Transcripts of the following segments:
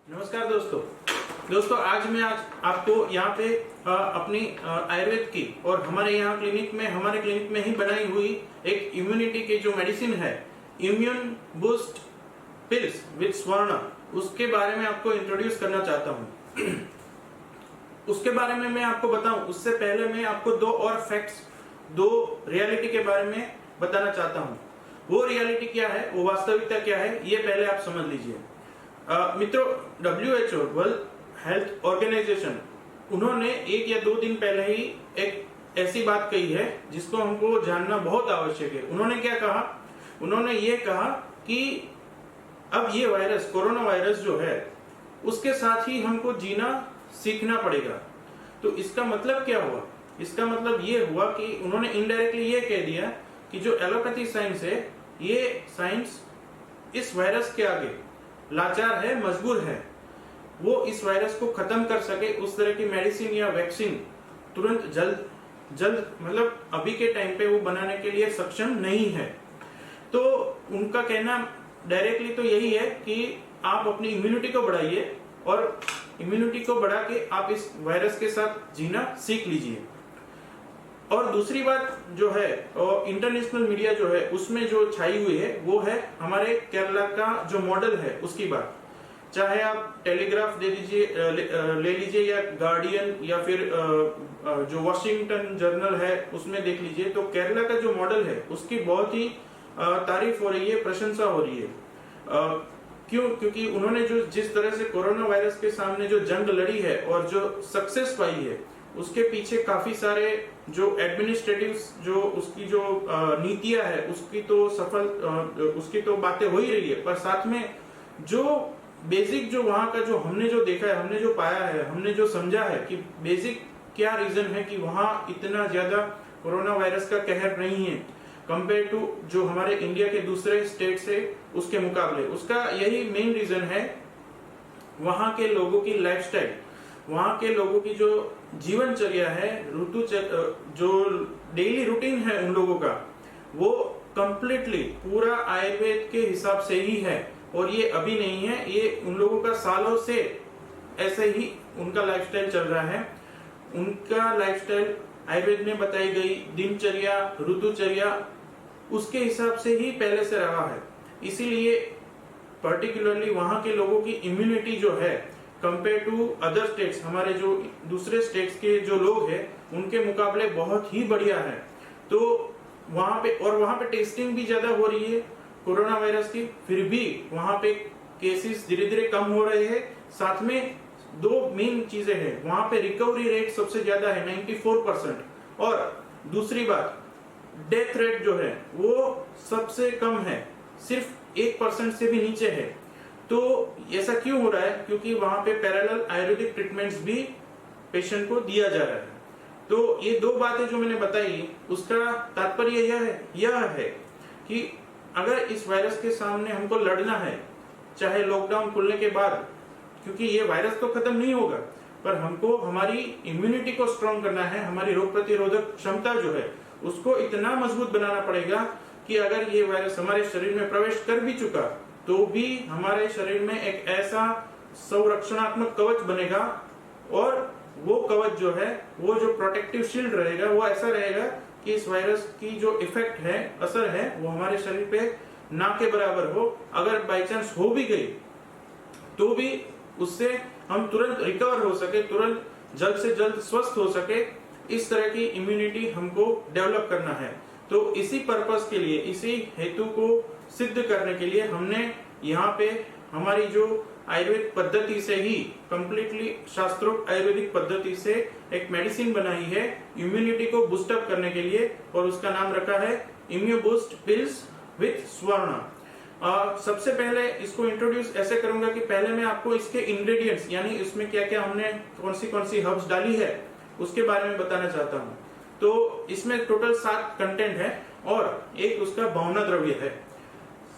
नमस्कार दोस्तों आज मैं आपको यहाँ पे अपनी आयुर्वेद की और हमारे क्लिनिक में ही बनाई हुई एक इम्यूनिटी की जो मेडिसिन है, इम्यून बूस्ट पिल्स विद स्वर्ण, उसके बारे में आपको इंट्रोड्यूस करना चाहता हूँ। उसके बारे में मैं आपको बताऊं उससे पहले मैं आपको दो और फैक्ट्स, दो रियलिटी के बारे में बताना चाहता हूँ। वो रियलिटी क्या है, वो वास्तविकता क्या है, ये पहले आप समझ लीजिए। मित्रों, WHO वर्ल्ड हेल्थ ऑर्गेनाइजेशन, उन्होंने 1 या 2 दिन पहले ही एक ऐसी बात कही है जिसको हमको जानना बहुत आवश्यक है। उन्होंने क्या कहा? उन्होंने ये कहा कि अब ये वायरस, कोरोना वायरस जो है, उसके साथ ही हमको जीना सीखना पड़ेगा। तो इसका मतलब क्या हुआ? इसका मतलब ये हुआ कि उन्होंने इनडायरेक्टली ये कह दिया कि जो एलोपैथी साइंस है, ये साइंस इस वायरस के आगे लाचार है, मजबूर है। वो इस वायरस को खत्म कर सके उस तरह की मेडिसिन या वैक्सीन तुरंत जल्द मतलब अभी के टाइम पे वो बनाने के लिए सक्षम नहीं है। तो उनका कहना डायरेक्टली तो यही है कि आप अपनी इम्यूनिटी को बढ़ाइए और इम्यूनिटी को बढ़ा के आप इस वायरस के साथ जीना सीख लीजिए। और दूसरी बात जो है, इंटरनेशनल मीडिया जो है उसमें जो छाई हुई है वो है हमारे केरला का जो मॉडल है उसकी बात। चाहे आप टेलीग्राफ ले लीजिए या गार्डियन या फिर जो वॉशिंगटन जर्नल है उसमें देख लीजिए, तो केरला का जो मॉडल है उसकी बहुत ही तारीफ हो रही है, प्रशंसा हो रही है। क्यों? क्योंकि उन्होंने जो जिस तरह से कोरोना वायरस के सामने जो जंग लड़ी है और जो सक्सेस पाई है, उसके पीछे काफी सारे जो एडमिनिस्ट्रेटिव जो उसकी जो नीतियां है उसकी तो बातें हो ही रही है, पर साथ में जो बेसिक जो वहां का जो हमने जो देखा है, हमने जो पाया है, हमने जो समझा है कि बेसिक क्या रीजन है कि वहां इतना ज्यादा कोरोना वायरस का कहर नहीं है कंपेयर टू जो हमारे इंडिया के दूसरे स्टेट से उसके मुकाबले। उसका यही मेन रीजन है, वहां के लोगों की लाइफस्टाइल, वहां के लोगों की जो जीवनचर्या है, जो डेली रूटीन है उन लोगों का, वो कंप्लीटली पूरा आयुर्वेद के हिसाब से ही है। और ये अभी नहीं है, ये उन लोगों का सालों से ऐसे ही उनका लाइफस्टाइल चल रहा है। उनका लाइफस्टाइल आयुर्वेद में बताई गई दिनचर्या, ऋतुचर्या, उसके हिसाब से ही पहले से रहा है। इसीलिए पर्टिकुलरली वहां के लोगों की इम्यूनिटी जो है कंपेयर टू अदर स्टेट्स, हमारे जो दूसरे स्टेट्स के जो लोग हैं उनके मुकाबले बहुत ही बढ़िया है। तो वहां पे टेस्टिंग भी ज्यादा हो रही है कोरोना वायरस की, फिर भी वहां पे केसेस धीरे धीरे कम हो रहे हैं। साथ में 2 मेन चीजें हैं, वहां पे रिकवरी रेट सबसे ज्यादा है 94%, और दूसरी बात डेथ रेट जो है वो सबसे कम है, सिर्फ 1% से भी नीचे है। तो ऐसा क्यों हो रहा है? क्योंकि वहां पे पैरेलल आयुर्वेदिक ट्रीटमेंट्स भी पेशेंट को दिया जा रहा है। तो ये 2 बातें जो मैंने बताई, उसका तात्पर्य यह है कि अगर इस वायरस के सामने हमको लड़ना है, चाहे लॉकडाउन खुलने के बाद, क्योंकि ये वायरस तो खत्म नहीं होगा, पर हमको हमारी इम्यूनिटी को स्ट्रॉन्ग करना है, हमारी रोग प्रतिरोधक क्षमता जो है उसको इतना मजबूत बनाना पड़ेगा कि अगर ये वायरस हमारे शरीर में प्रवेश कर भी चुका तो भी हमारे शरीर में एक ऐसा संरक्षणात्मक कवच बनेगा, और वो कवच जो है, वो जो प्रोटेक्टिव शील्ड रहेगा, वो ऐसा रहेगा कि इस वायरस की जो इफेक्ट है, असर है, वो हमारे शरीर पे ना के बराबर हो। अगर बाई चांस हो भी गई तो भी उससे हम तुरंत रिकवर हो सके, तुरंत जल्द से जल्द स्वस्थ हो सके। इस तरह की इम्यूनिटी हमको डेवलप करना है। तो इसी पर्पस के लिए, इसी हेतु को सिद्ध करने के लिए हमने यहाँ पे हमारी जो आयुर्वेद पद्धति से ही, कंप्लीटली शास्त्रोक्त आयुर्वेदिक पद्धति से एक मेडिसिन बनाई है इम्यूनिटी को बूस्टअप करने के लिए, और उसका नाम रखा है इम्यू बूस्ट पिल्स विथ स्वर्ण। सबसे पहले इसको इंट्रोड्यूस ऐसे करूंगा कि पहले मैं आपको इसके इंग्रेडिएंट्स, यानी इसमें क्या क्या हमने कौन सी हर्ब्स डाली है उसके बारे में बताना चाहता हूँ। तो इसमें टोटल 7 कंटेंट है और एक उसका भावना द्रव्य है।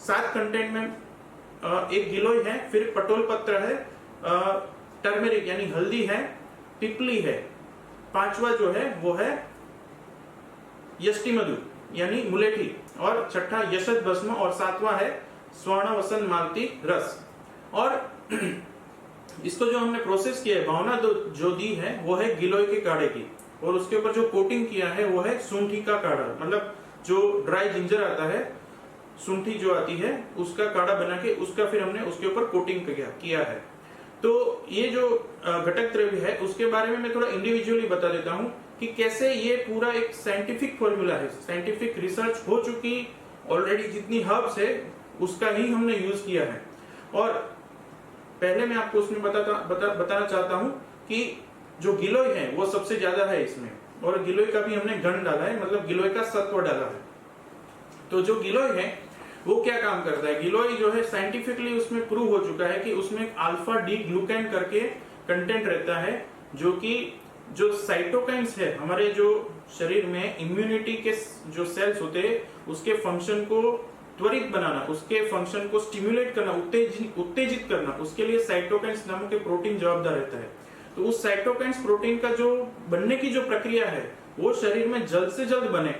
7 कंटेंट में एक गिलोय है, फिर पटोल पत्र है, टर्मेरिक यानी हल्दी है, पिपली है, 5वां जो है वो है यष्टि मधु यानी मुलेठी, और 6ठा यशत भस्म, और 7वां है स्वर्ण वसन मालती रस। और इसको जो हमने प्रोसेस किया है, भावना जो दी है वो है गिलोय के काढ़े की, और उसके ऊपर जो कोटिंग किया है वो है शुंठी का काढ़ा, मतलब जो ड्राई जिंजर आता है, शुंठी जो आती है उसका काढ़ा बना के उसका फिर हमने उसके ऊपर कोटिंग किया है। तो ये जो घटक द्रव्य है उसके बारे में मैं थोड़ा इंडिविजुअली बता देता हूँ कि कैसे ये पूरा एक साइंटिफिक फॉर्मूला है, साइंटिफिक रिसर्च हो चुकी ऑलरेडी, जितनी हर्ब्स है उसका ही हमने यूज किया है। और पहले मैं आपको उसमें बताना चाहता हूँ कि जो गिलोय है वो सबसे ज्यादा है इसमें, और गिलोय का भी हमने गण डाला है, मतलब गिलोय का सत्व डाला है। तो जो गिलोय है वो क्या काम करता है, गिलोय जो है साइंटिफिकली उसमें प्रूव हो चुका है कि उसमें अल्फा डी ग्लूकेन करके कंटेंट रहता है, जो कि जो साइटोकाइन्स है हमारे जो शरीर में इम्यूनिटी के जो सेल्स होते हैं उसके फंक्शन को त्वरित बनाना, उसके फंक्शन को स्टिमुलेट करना, उत्तेजित करना, उसके लिए साइटोकाइन्स नामक के प्रोटीन जवाबदार रहता है। तो उस साइटोकाइन्स प्रोटीन का जो बनने की जो प्रक्रिया है वो शरीर में जल्द से जल्द बने,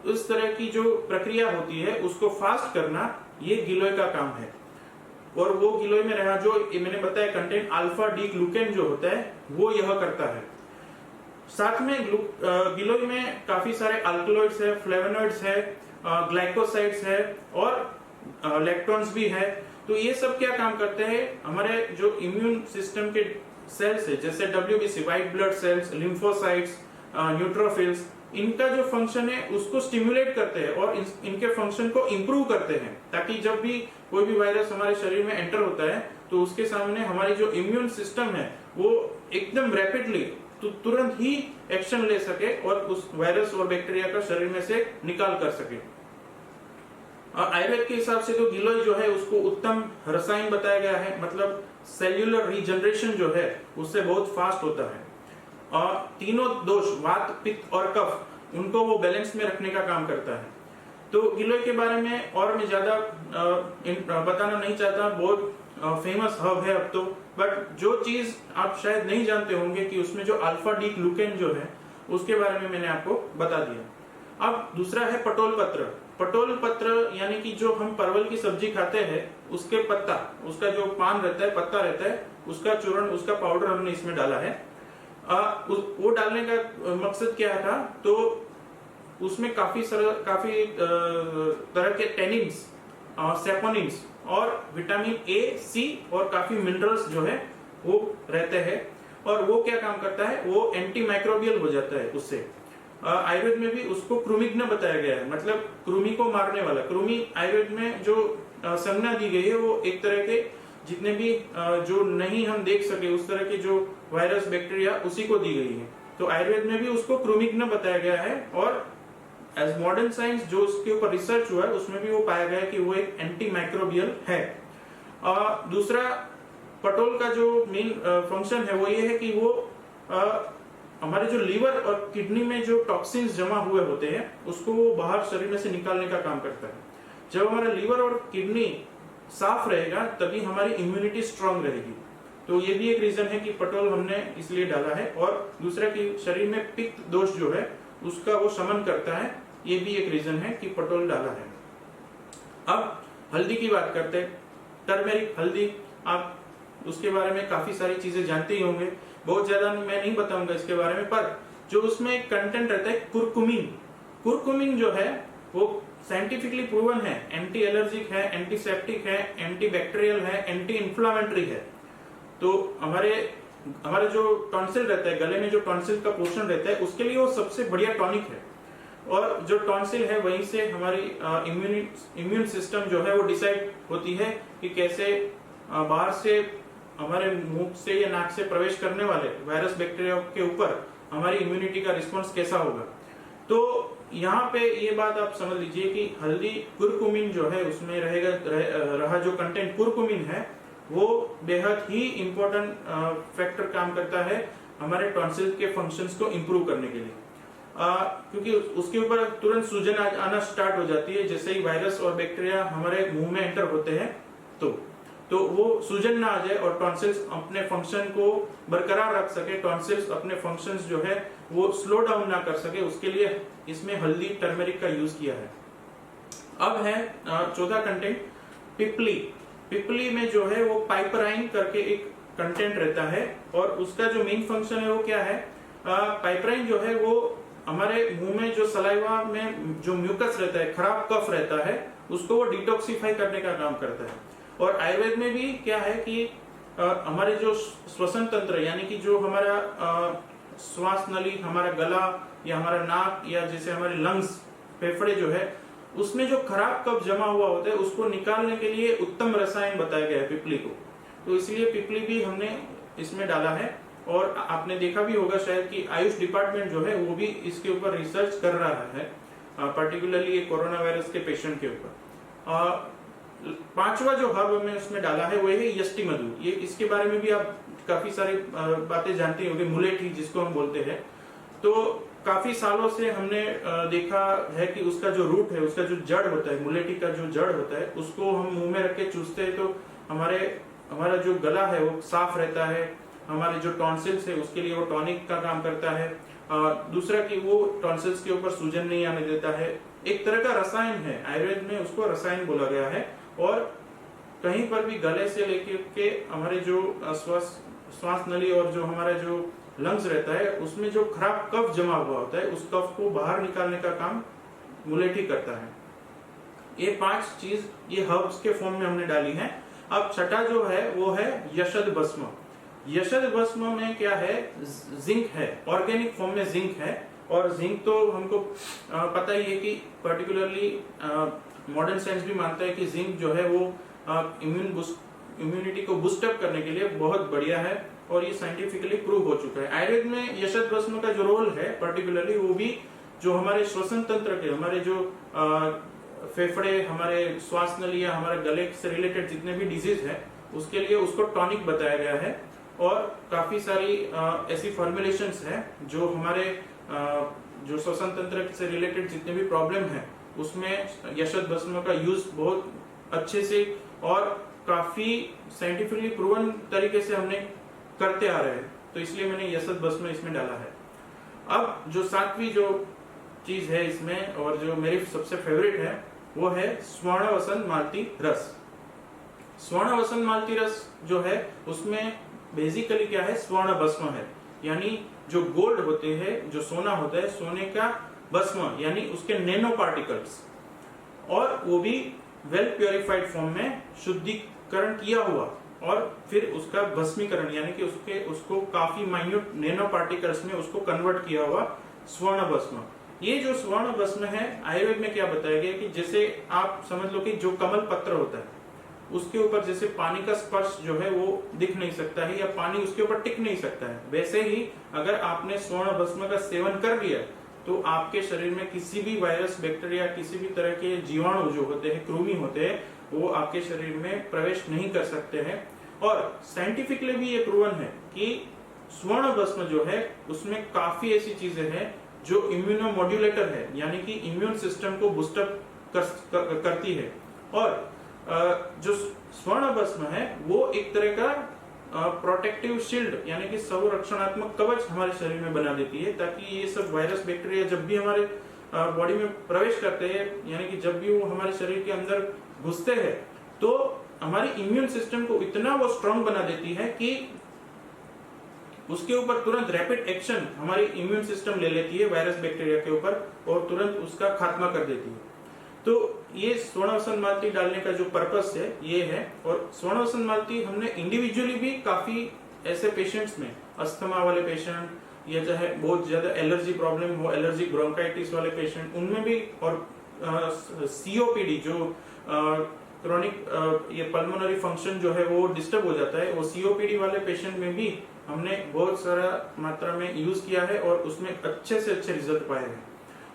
उस तरह की जो प्रक्रिया होती है उसको फास्ट करना, ये गिलोय का काम है। और वो गिलोय में रहा जो मैंने बताया कंटेंट अल्फा डी ग्लूकेन जो होता है वो यह करता है। साथ में गिलोय में काफी सारे अल्कलॉइड्स है, फ्लेवोनॉइड्स है, ग्लाइकोसाइड्स है और लैक्टोन्स भी है। तो ये सब क्या काम करते हैं, हमारे जो इम्यून सिस्टम के सेल्स है जैसे WBC white blood cells, lymphocytes, neutrophils, इनका जो फंक्शन है उसको स्टिमुलेट करते हैं और इनके फंक्शन को इंप्रूव करते हैं, ताकि जब भी कोई भी वायरस हमारे शरीर में एंटर होता है तो उसके सामने हमारी जो इम्यून सिस्टम है वो एकदम रैपिडली तुरंत ही एक्शन ले सके और उस वायरस और बैक्टीरिया का शरीर में से निकाल कर सके। आयुर्वेद के हिसाब से तो गिलोय जो है उसको उत्तम रसायन बताया गया है, मतलब सेल्यूलर रीजनरेशन जो है उससे बहुत फास्ट होता है। और तीनों दोष वात, पित्त और कफ, उनको वो बैलेंस में रखने का काम करता है। तो गिलोय के बारे में और मैं ज्यादा बताना नहीं चाहता, बहुत फेमस हर्ब है अब तो, बट जो चीज आप शायद नहीं जानते होंगे कि उसमें जो अल्फा डी ग्लूकेन जो है उसके बारे में मैंने आपको बता दिया। अब दूसरा है पटोल पत्र। पटोल पत्र यानी कि जो हम परवल की सब्जी खाते हैं उसके पत्ता, उसका जो पान रहता है, पत्ता रहता है, उसका चूर्ण, उसका पाउडर हमने इसमें डाला है। वो डालने का मकसद क्या था, तो उसमें काफी तरह के टेनिन्स, सेपोनिन्स और विटामिन ए, सी और काफी मिनरल्स जो है वो रहते हैं। और वो क्या काम करता है, वो एंटी माइक्रोबियल हो जाता है उससे। आयुर्वेद में भी उसको कृमिघ्न बताया गया है, मतलब कृमि को मारने वाला। कृमि आयुर्वेद में जो संज्ञा दी गई है वो एक तरह के जितने भी जो नहीं हम देख सके उस तरह के जो वायरस, बैक्टीरिया, उसी को दी गई है। तो आयुर्वेद में भी उसको कृमिघ्न बताया गया है, और एज मॉडर्न साइंस जो उसके ऊपर रिसर्च हुआ है उसमें भी वो पाया गया है कि वो एक एंटी माइक्रोबियल है। दूसरा पटोल का जो मेन फंक्शन है वो ये है कि वो हमारे जो लीवर और किडनी में जो टॉक्सिन्स जमा हुए होते हैं उसको वो बाहर शरीर में से निकालने का काम करता है। जब हमारा लीवर और किडनी साफ रहेगा तभी हमारी इम्यूनिटी स्ट्रांग रहेगी। तो ये भी एक रीजन है कि पटोल हमने इसलिए डाला है। और दूसरा कि शरीर में पित्त दोष जो है उसका वो शमन करता है, ये भी एक रीजन है कि पटोल डाला है। अब हल्दी की बात करते हैं। टर्मेरिक हल्दी, आप उसके बारे में काफी सारी चीजें जानते ही होंगे, बहुत ज्यादा मैं नहीं बताऊंगा इसके बारे में, पर जो उसमें एक कंटेंट रहता है कुरकुमिन। कुरकुमिन जो है वो साइंटिफिकली प्रूवन है, एंटी एलर्जिक है, एंटीसेप्टिक है, एंटी बैक्टीरियल है, एंटी इंफ्लामेटरी है। तो हमारे जो टॉन्सिल रहता है, गले में जो टॉन्सिल का पोर्शन रहता है, उसके लिए वो सबसे बढ़िया टॉनिक है। और जो टॉन्सिल है वहीं से हमारी इम्यून सिस्टम जो है वो डिसाइड होती है कि कैसे बाहर से हमारे मुंह से या नाक से प्रवेश करने वाले वायरस, बैक्टीरिया के ऊपर हमारी इम्यूनिटी का रिस्पॉन्स कैसा होगा। तो यहाँ पे ये बात आप समझ लीजिए कि हल्दी कुरकुमिन जो है उसमें रहा जो कंटेंट कुरकुमिन है वो बेहद ही इंपॉर्टेंट फैक्टर काम करता है हमारे टॉन्सिल के फंक्शंस को इंप्रूव करने के लिए। क्योंकि उसके ऊपर तुरंत सूजन आना स्टार्ट हो जाती है जैसे ही वायरस और बैक्टीरिया हमारे मुंह में एंटर होते हैं। तो वो सूजन ना आ जाए और टॉन्सिल्स अपने फंक्शन को बरकरार रख सके, टॉन्सिल्स अपने फंक्शंस जो है वो स्लो डाउन ना कर सके, उसके लिए इसमें हल्दी, टर्मेरिक का यूज किया है। अब है चौथा कंटेंट पिपली। पिपली में जो है वो पाइपराइन करके एक कंटेंट रहता है और उसका जो मेन फंक्शन है वो क्या है, पाइपराइन जो है वो हमारे मुंह में जो सलाइवा में जो म्यूकस रहता है, खराब कफ रहता है, उसको वो डिटॉक्सिफाई करने का काम करता है। और आयुर्वेद में भी क्या है कि हमारे जो श्वसन तंत्र यानी कि जो हमारा श्वास नली, हमारा गला या हमारा नाक या जैसे हमारे लंग्स, फेफड़े जो है, उसमें जो खराब कफ जमा हुआ होता है उसको निकालने के लिए उत्तम रसायन बताया गया है पिपली को। तो इसलिए पिपली भी हमने इसमें डाला है। और आपने देखा भी होगा शायद कि आयुष डिपार्टमेंट जो है वो भी इसके ऊपर रिसर्च कर रहा है, पर्टिकुलरली कोरोना वायरस के पेशेंट के ऊपर। पांचवा जो हर्ब हमने उसमें डाला है वो है यष्टि मधु। ये इसके बारे में भी आप काफी सारी बातें जानते होंगे, मुलेठी जिसको हम बोलते हैं। तो काफी सालों से हमने देखा है कि उसका जो रूट है, उसका जो जड़ होता है, मुलेठी का जो जड़ होता है, उसको हम मुंह में रख के चूसते हैं तो हमारा जो गला है वो साफ रहता है। हमारे जो टॉन्सिल्स है उसके लिए वो टॉनिक का काम करता है। दूसरा कि वो टॉन्सिल्स के ऊपर सूजन नहीं आने देता है। एक तरह का रसायन है, आयुर्वेद में उसको रसायन बोला गया है। और कहीं पर भी गले से लेकर के हमारे जो श्वास नली और जो हमारा जो लंग्स रहता है उसमें जो खराब कफ जमा हुआ होता है उस कफ को बाहर निकालने का काम मुलेठी करता है। ये 5 चीज ये हर्ब्स के फॉर्म में हमने डाली है। अब छठा जो है वो है यशद भस्म। यशद भस्म में क्या है, जिंक है, ऑर्गेनिक फॉर्म में जिंक है। और जिंक तो हमको पता ही है कि पर्टिकुलरली मॉडर्न साइंस भी मानता है कि जिंक जो है वो इम्यूनिटी को बूस्टअप करने के लिए बहुत बढ़िया है और ये साइंटिफिकली प्रूव हो चुका है। आयुर्वेद में यशद भस्म का जो रोल है पर्टिकुलरली वो भी जो हमारे श्वसन तंत्र के, हमारे जो फेफड़े, हमारे श्वास नलियां, हमारे गले से रिलेटेड जितने भी डिजीज है उसके लिए उसको टॉनिक बताया गया है। और काफी सारी ऐसी फॉर्मुलेशंस है जो हमारे जो श्वसन तंत्र से रिलेटेड जितने भी प्रॉब्लम है उसमें यशद भस्म का यूज बहुत अच्छे से और काफी साइंटिफिकली प्रूवन तरीके से हमने करते आ रहे हैं। तो इसलिए मैंने यशद भस्म इसमें डाला है। अब जो 7वीं जो चीज है इसमें और जो मेरी सबसे फेवरेट है वो है स्वर्ण वसंत मालती रस। स्वर्ण वसंत मालती रस जो है उसमें बेसिकली क्या है, स्वर्ण भस्म है, यानी जो गोल्ड होते हैं, जो सोना होता है, सोने का भस्म यानी उसके नैनो पार्टिकल्स, और वो भी वेल प्योरिफाइड फॉर्म में शुद्धिकरण किया हुआ और फिर उसका भस्मीकरण यानी कि उसको काफी माइन्यूट नैनो पार्टिकल्स में उसको कन्वर्ट किया हुआ स्वर्ण भस्म। ये जो स्वर्ण भस्म है आयुर्वेद में क्या बताया गया कि जैसे आप समझ लो कि जो कमल पत्र होता है उसके ऊपर जैसे पानी का स्पर्श जो है वो दिख नहीं सकता है या पानी उसके ऊपर टिक नहीं सकता है, वैसे ही अगर आपने स्वर्ण भस्म का सेवन कर लिया तो आपके शरीर में किसी भी वायरस, बैक्टीरिया, किसी भी तरह के जीवाणु जो होते हैं, कृमि होते हैं, वो आपके शरीर में प्रवेश नहीं कर सकते हैं। और साइंटिफिकली भी ये प्रूवन है कि स्वर्ण भस्म जो है उसमें काफी ऐसी चीजें हैं जो इम्यूनोमोड्यूलेटर है, यानी कि इम्यून सिस्टम को बूस्टअप करती है। और जो स्वर्ण भस्म है वो एक तरह का प्रोटेक्टिव शील्ड यानी कि संरक्षणात्मक कवच हमारे शरीर में बना देती है, ताकि ये सब वायरस, बैक्टीरिया जब भी हमारे बॉडी में प्रवेश करते हैं यानी कि जब भी वो हमारे शरीर के अंदर घुसते हैं तो हमारी इम्यून सिस्टम को इतना वो स्ट्रांग बना देती है कि उसके ऊपर तुरंत रैपिड एक्शन हमारी इम्यून सिस्टम ले लेती है वायरस, बैक्टीरिया के ऊपर और तुरंत उसका खात्मा कर देती है। तो ये स्वर्ण वसंत मालती डालने का जो पर्पस है ये है। और स्वर्ण वसंत मालती हमने इंडिविजुअली भी काफी ऐसे पेशेंट्स में, अस्थमा वाले पेशेंट या चाहे बहुत ज्यादा एलर्जी प्रॉब्लम हो, एलर्जिक ब्रोंकाइटिस वाले पेशेंट, उनमें भी, और सीओपीडी जो क्रोनिक ये पल्मोनरी फंक्शन जो है वो डिस्टर्ब हो जाता है, वो सीओपीडी वाले पेशेंट में भी हमने बहुत सारा मात्रा में यूज किया है और उसमें अच्छे से अच्छे रिजल्ट पाए हैं।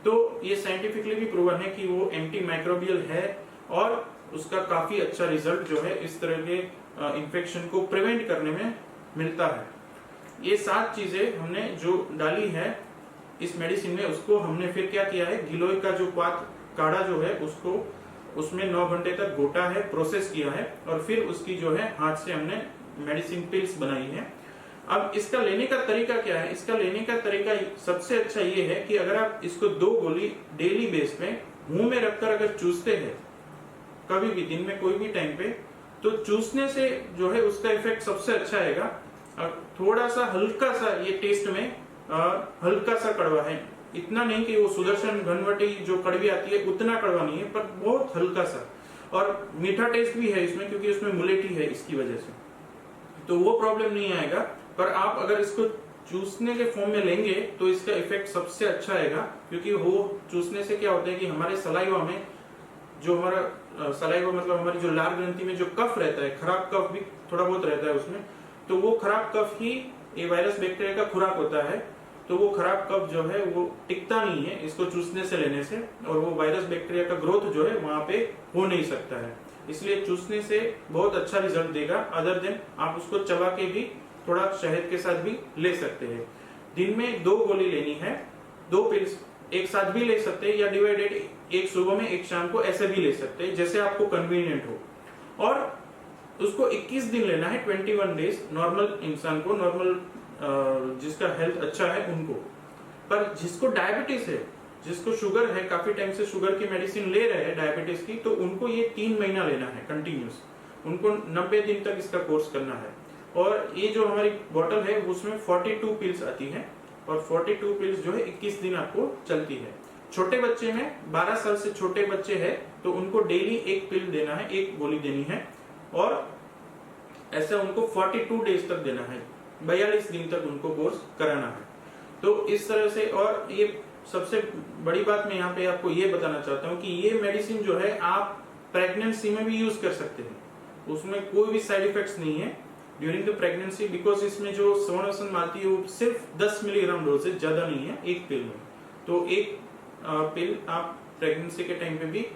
तो ये साइंटिफिकली भी प्रूवन है कि वो एंटी माइक्रोबियल है और उसका काफी अच्छा रिजल्ट जो है इस तरह के इन्फेक्शन को प्रिवेंट करने में मिलता है। ये 7 चीजें हमने जो डाली है इस मेडिसिन में, उसको हमने फिर क्या किया है, गिलोय का जो पात काढ़ा जो है उसको उसमें 9 घंटे तक घोटा है, प्रोसेस किया है और फिर उसकी जो है हाथ से हमने मेडिसिन पिल्स बनाई है। अब इसका लेने का तरीका क्या है, इसका लेने का तरीका सबसे अच्छा ये है कि अगर आप इसको 2 गोली डेली बेस पे मुंह में रखकर अगर चूसते हैं कभी भी दिन में कोई भी टाइम पे, तो चूसने से जो है उसका इफेक्ट सबसे अच्छा आएगा। थोड़ा सा हल्का सा ये टेस्ट में हल्का सा कड़वा है, इतना नहीं कि वो सुदर्शन घनवटी जो कड़वी आती है उतना कड़वा नहीं है, पर बहुत हल्का सा। और मीठा टेस्ट भी है इसमें, क्योंकि उसमें मुलेठी है, इसकी वजह से तो वो प्रॉब्लम नहीं आएगा। पर आप अगर इसको चूसने के फॉर्म में लेंगे तो इसका इफेक्ट सबसे अच्छा आएगा, क्योंकि वो चूसने से क्या होता है कि हमारे सलाइवा में जो हमारा सलाइवा मतलब हमारी जो लार ग्रंथि में जो कफ रहता है, खराब कफ भी थोड़ा बहुत रहता है उसमें, तो वो खराब कफ ही ये वायरस बैक्टीरिया का खुराक होता है। तो वो खराब कफ जो है वो टिकता नहीं है इसको चूसने से लेने से, और वो वायरस बैक्टीरिया का ग्रोथ जो है वहां पे हो नहीं सकता है। इसलिए चूसने से बहुत अच्छा रिजल्ट देगा। अदर देन आप उसको चबा के भी थोड़ा शहद के साथ भी ले सकते हैं। दिन में 2 गोली लेनी है, 2 पिल्स एक साथ भी ले सकते हैं, या डिवाइडेड, एक सुबह में एक शाम को, ऐसे भी ले सकते हैं जैसे आपको कन्वीनियंट हो। और उसको 21 दिन लेना है, 21 डेज नॉर्मल इंसान को, नॉर्मल जिसका हेल्थ अच्छा है उनको। पर जिसको डायबिटीज है, जिसको शुगर है, काफी टाइम से शुगर की मेडिसिन ले रहे हैं डायबिटीज की, तो उनको ये 3 महीना लेना है कंटिन्यूस। उनको 90 दिन तक इसका कोर्स करना है। और ये जो हमारी बोतल है उसमें 42 पिल्स आती है, और 42 पिल्स जो है 21 दिन आपको चलती है। छोटे बच्चे में 12 साल से छोटे बच्चे हैं तो उनको डेली 1 पिल देना है, 1 गोली देनी है, और ऐसा उनको 42 डेज तक देना है, 42 दिन तक उनको कोर्स कराना है। तो इस तरह से, और ये सबसे बड़ी बात मैं यहाँ पे आपको ये बताना चाहता हूँ कि ये मेडिसिन जो है आप प्रेगनेंसी में भी यूज कर सकते हैं, उसमें कोई भी साइड इफेक्ट्स नहीं है ड्यूरिंग द प्रेगनेंसी, बिकॉज इसमें जो सोनोसन आती है वो सिर्फ 10 मिलीग्राम डोज है, ज्यादा नहीं है एक पिल में। तो एक पिल आप प्रेगनेंसी के टाइम पे भी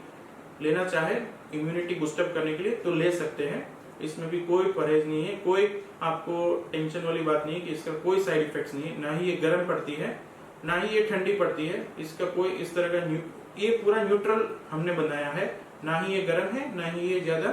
लेना चाहे इम्यूनिटी बूस्टअप करने के लिए तो ले सकते हैं। इसमें भी कोई परहेज नहीं है, कोई आपको टेंशन वाली बात नहीं है कि इसका कोई साइड इफेक्ट्स नहीं है, ना ही ये गर्म पड़ती है ना ही ये ठंडी पड़ती है, इसका कोई इस तरह का ये पूरा न्यूट्रल हमने बनाया है, ना ही ये गर्म है ना ही ये ज्यादा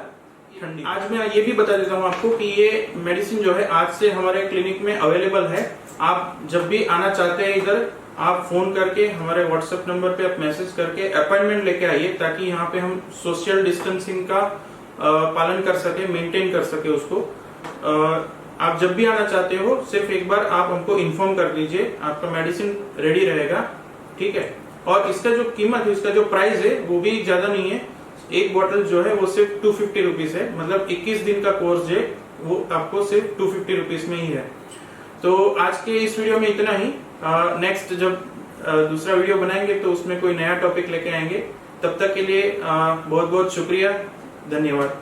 ठंडी। आज मैं ये भी बता देता हूँ आपको कि ये मेडिसिन जो है आज से हमारे क्लिनिक में अवेलेबल है। आप जब भी आना चाहते हैं इधर, आप फोन करके हमारे व्हाट्सएप नंबर पे आप मैसेज करके अपॉइंटमेंट लेके आइए, ताकि यहाँ पे हम सोशल डिस्टेंसिंग का पालन कर सके, मेंटेन कर सके उसको। आप जब भी आना चाहते हो सिर्फ एक बार आप हमको इन्फॉर्म कर दीजिए, आपका मेडिसिन रेडी रहेगा, ठीक है। और इसका जो कीमत है, इसका जो प्राइस है वो भी ज्यादा नहीं है। एक बोतल जो है वो सिर्फ 250 रुपीज है, मतलब 21 दिन का कोर्स है वो आपको सिर्फ 250 रुपीज में ही है। तो आज के इस वीडियो में इतना ही। नेक्स्ट जब दूसरा वीडियो बनाएंगे तो उसमें कोई नया टॉपिक लेके आएंगे। तब तक के लिए बहुत बहुत शुक्रिया, धन्यवाद।